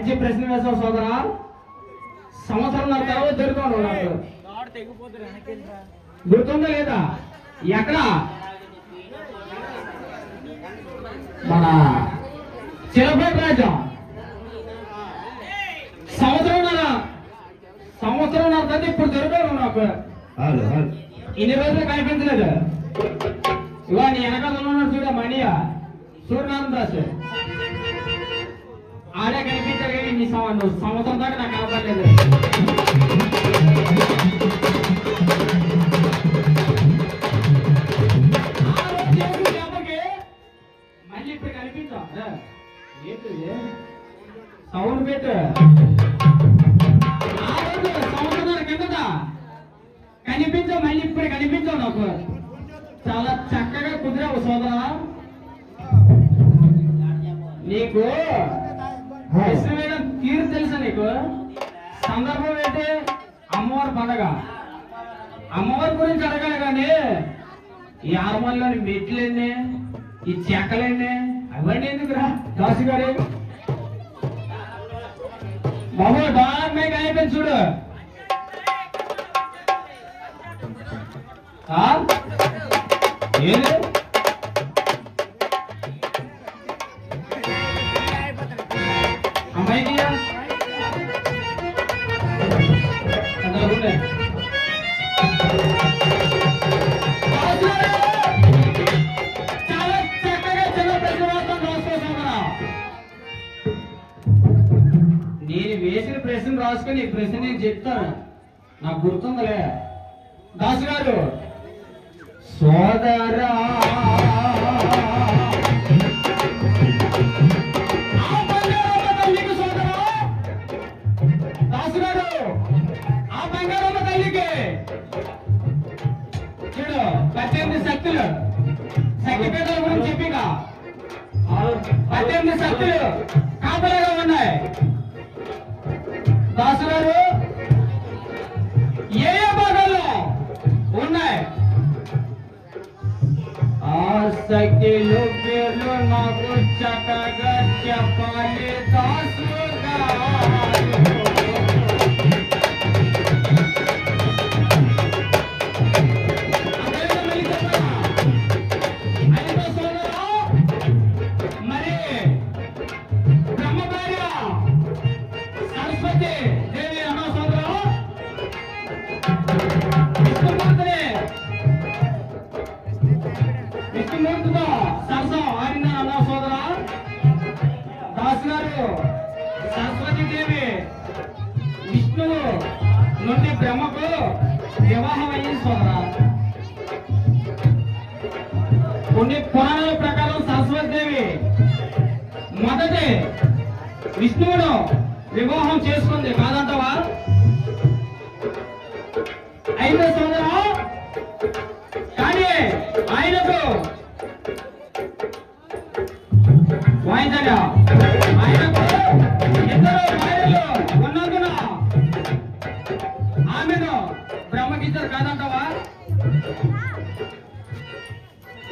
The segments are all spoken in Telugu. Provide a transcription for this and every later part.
మంచి ప్రశ్న వేసావు సోదరా. సంవత్సరం తర్వాత దొరుకుతాను నాకు గుర్తుందా లేదా? ఎక్కడ మన చిలపేట రాజా సంవత్సరం తర్వాత ఇప్పుడు దొరుకుతాను నాకు. ఇన్ని రోజులు కనిపించలేదు. ఇవా నీ వెనకాల ఉన్నాడు చూడ మణియా సూర్యనారాయణ దాస్ ఆడే కనిపించారు కానీ నీ సంవత్సరం దాకా నాకు కనపడలేదు. మళ్ళీ ఇప్పుడు కనిపించా సౌండ్ పెట్టు. ఆ రోజు సంవత్సరాల కిందట కనిపించావు, మళ్ళీ ఇప్పుడు కనిపించావు నాకు. చాలా చక్కగా కుదిరావు సోదరా. నీకు ప్రశ్న వేయడం తీరు తెలుసా నీకు? సందర్భం ఏంటి? అమ్మవారి పండగ. అమ్మవారి గురించి అడగాలి కానీ ఈ ఆర్మల్లోని మెట్లెన్ని, ఈ చెక్కలెన్ని, అవన్నీ ఎందుకురా దాసు గారు? బాబు డాలర్ మేక అయిపోయింది చూడు. ఏది అమ్మాయికి చాలా చక్కగా చిన్న ప్రశ్న రాసుకుంటున్నా. నేను వేసిన ప్రశ్న రాసుకొని ఈ ప్రశ్న నేను చెప్తాను. నాకు గుర్తుందిలే దాసు గారు. సోదరా దాసు గారు, ఆ బంగారమ్మ తల్లికి చూడు 18 శక్తులు, శక్తిపీఠాల గురించి చెప్పిగా 18 శక్తులు కాపలాగా ఉన్నాయి. దాసు గారు ఏ ఏ భాగాల్లో ఉన్నాయి? ఆ శక్తులు పేర్లు నాకు చక్కగా చెప్పాలి దాసు గారు. సరస్వతీదేవి విష్ణువు నుండి బ్రహ్మకు వివాహం అయ్యింది సోదరా. కొన్ని పురాణాల ప్రకారం సరస్వతీదేవి మొదటి విష్ణువును వివాహం చేసుకుంది కాదంటవా? అయితే సోదరా కానీ ఆయనకు వాయించగా ఆయనకు ఇద్దరు భార్యలు ఉన్నందున ఆమెను బ్రహ్మకిద్దరు కాదంటవా?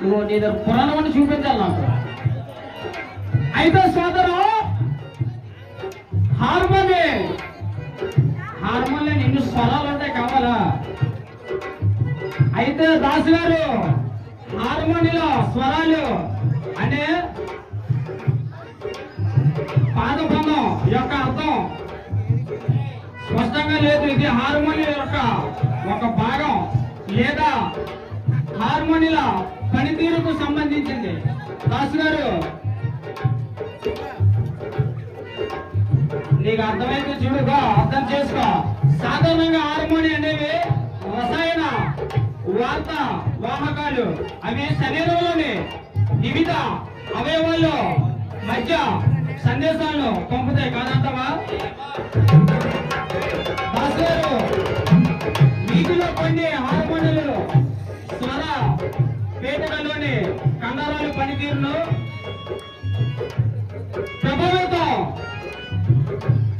నువ్వు నీ దగ్గర పురాణం అని చూపించాలి నాకు. అయితే సోదరు హార్మోనియం ఎన్ని స్వరాలు ఉంటాయి కావాలా? అయితే దాసు గారు హార్మోనియంలో స్వరాలు అంటే పాదబంధం యొక్క అర్థం స్పష్టంగా లేదు. ఇది హార్మోనియం యొక్క ఒక భాగం లేదా హార్మోనియాల పనితీరుకు సంబంధించింది. దాసు గారు నీకు అర్థమైతే చూడుగా అర్థం చేసుకో. సాధారణంగా హార్మోనియం అనేవి రసాయన వార్త వాహకాలు. అవి శరీరంలోని వివిధ అవయవాల్లో మధ్య సందేశాలను పంపుతాయి కాదంటవా? వీటిలో కొన్ని హార్మోనియాలు స్వర పేటలోని కండరాల పనితీరును ప్రభావితం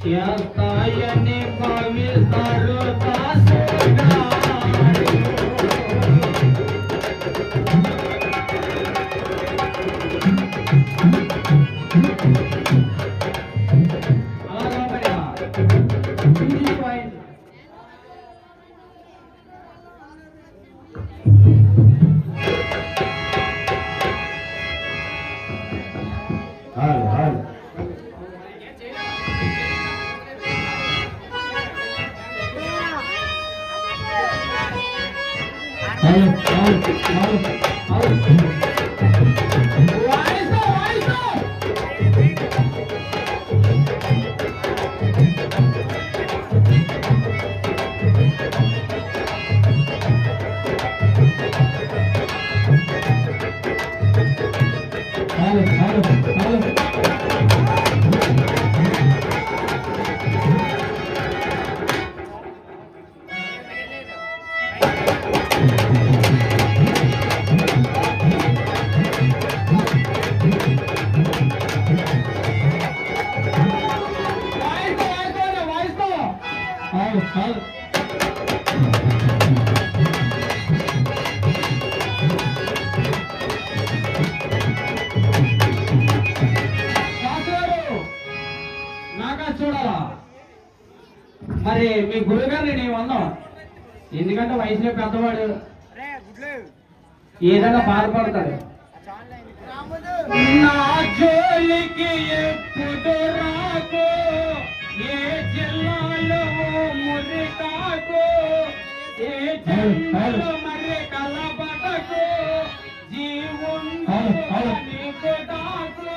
చేస్తాయని భావిస్తారు దాసు గారు. చూడాలా మరి మీ గురుగారు నేను అన్నాం, ఎందుకంటే వయసులో పెద్దవాడు ఏదైనా బాధపడతాడు. నా జోలికి ఎప్పుడు రాకో, ఏ జిల్లాలో మురికాకో, ఏ జిల్లాలో మరి కలబడకో, జీవుండో నీకు దాకో.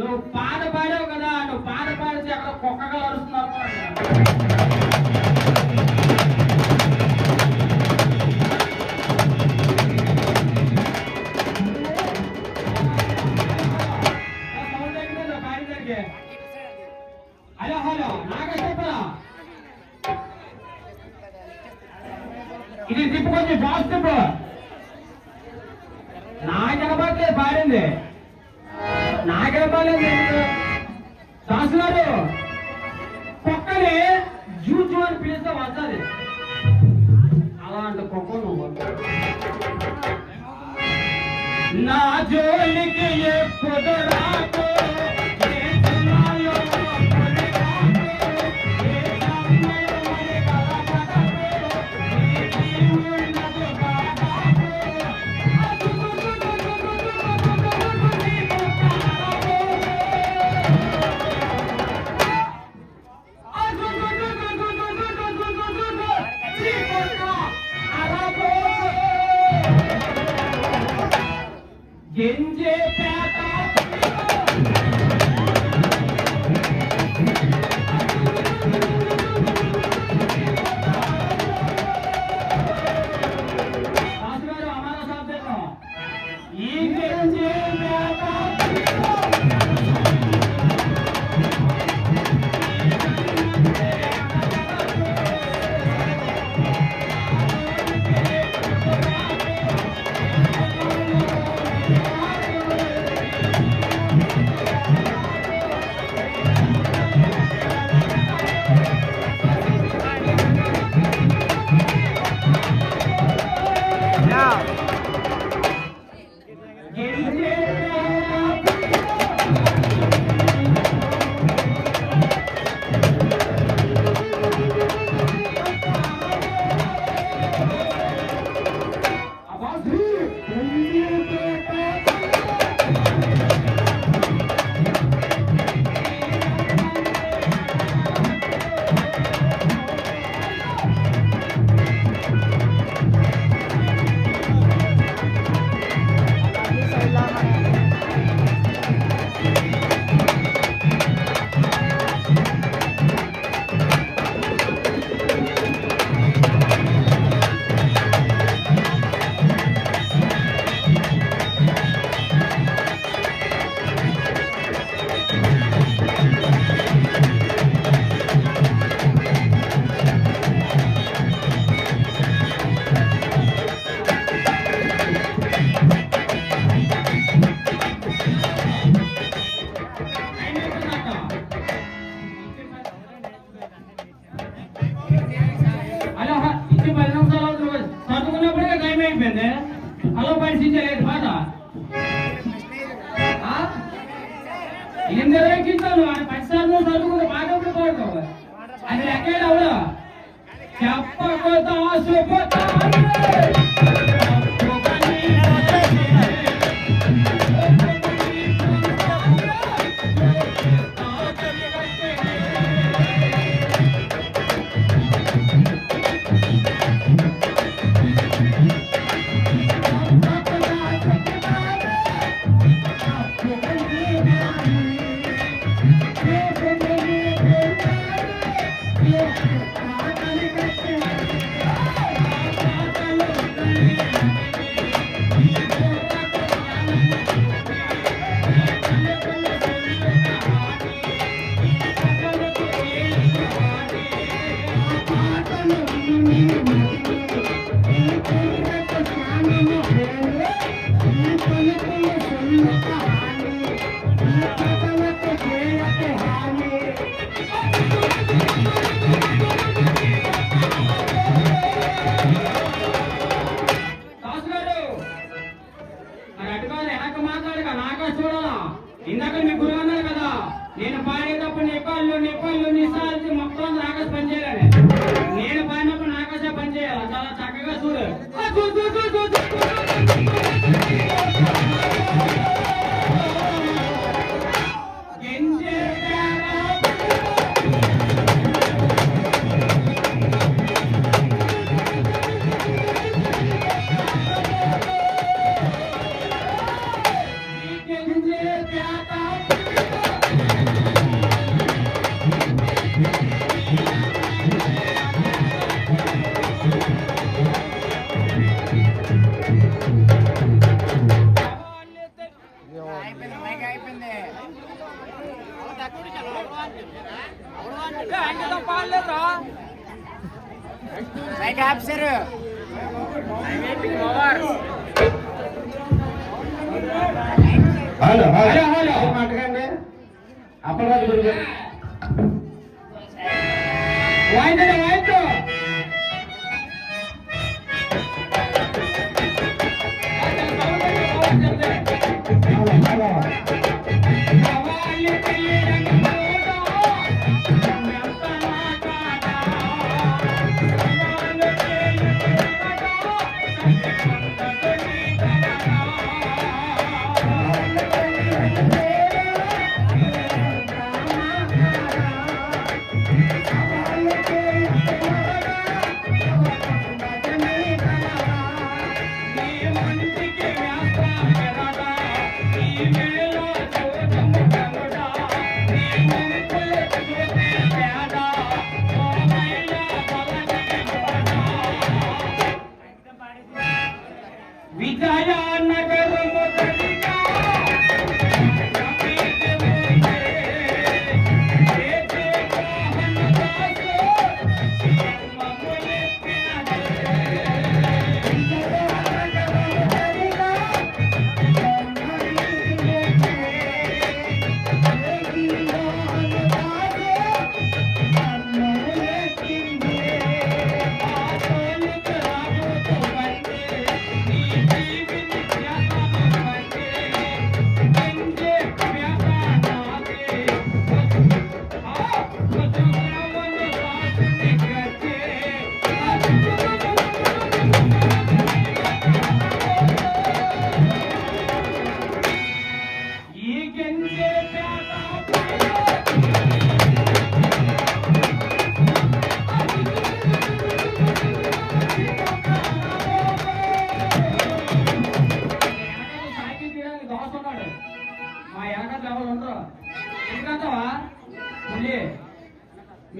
నువ్వు పాట పాడావు కదా, నువ్వు పాట పాడితే అక్కడ కుక్కగా అరుస్తున్నారు. హలో హలో నాగా చెప్పరా, ఇది తిప్పు, కొంచెం ఫాస్ట్ తిప్పు. నాకెనబట్లేదు పాడింది, నాకెనబాలేదు. దాసు గారు కుక్కని జూజు అని పిలిస్తే వస్తుంది, అలాంటి కుక్క నువ్వు. నా జోలికి ఎప్పుడు రాకో, గింజే పేట हमारा साथ देखो, ये गिंजे पेट వచ్చి 10 నిమిషాలు చదువుకున్నప్పుడే టైం అయిపోయింది. అలా పరిశీలించలేదు పాట ఎందుకు ఎక్కించాను 10 సార్లు చదువుకుంటే పాట ఎప్పుడు పాడుతావు అది ఎక్కడ అవుడా చెప్పకపోతా ఇందాక మీ గురువు అన్నారు కదా నేను పాడేటప్పుడు నీ సార్లు మొత్తం నాకాశ పని చేయాలని నేను పాడినప్పుడు నాకాశ పని చేయాలి చాలా చక్కగా చూడు హలో మాట్లాడండి అప్పటిదాకా గురువు వాయిద్యం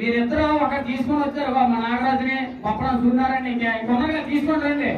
మీరిద్దరూ ఒక తీసుకొని వచ్చారు మా నాగరాజుని పప్పడం చూడారని ఇంకొన్నగా తీసుకొని రండి